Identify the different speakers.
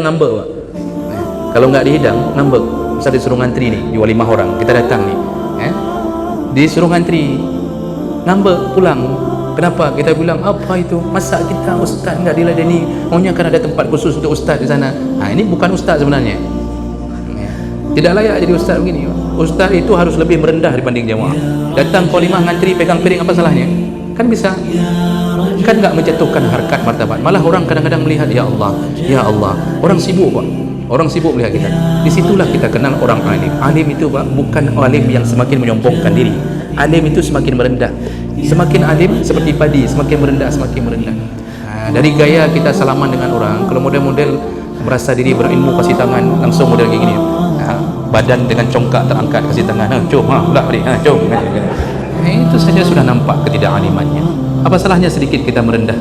Speaker 1: dihidang ngambek Pak. Kalau nggak dihidang ngambek. Misal disuruh ngantri nih, jual 5 orang, kita datang nih, disuruh ngantri, ngambek pulang. Kenapa? Kita bilang apa itu? Masa kita ustaz nggak diladeni? Maunya kan ada tempat khusus untuk ustaz di sana. Ini bukan ustaz sebenarnya. Tidak layak jadi ustaz begini. Ustaz itu harus lebih merendah dibanding jamaah. Datang kolimah ngantri pegang piring, apa salahnya? Kan bisa. Kan nggak menjatuhkan harkat martabat. Malah orang kadang-kadang melihat, ya Allah, orang sibuk Pak. Orang sibuk melihat kita. Disitulah kita kenal orang alim. Alim itu Pak, bukan alim yang semakin menyombongkan diri. Alim itu semakin merendah. Semakin alim seperti padi, semakin merendah, semakin merendah. Dari gaya kita salaman dengan orang, kalau model-model merasa diri berilmu kasih tangan, langsung model kayak gini. Badan dengan congkak terangkat kasih tangan. Jom, pula balik. Jom. Itu saja sudah nampak ketidakalimannya. Apa salahnya sedikit kita merendah?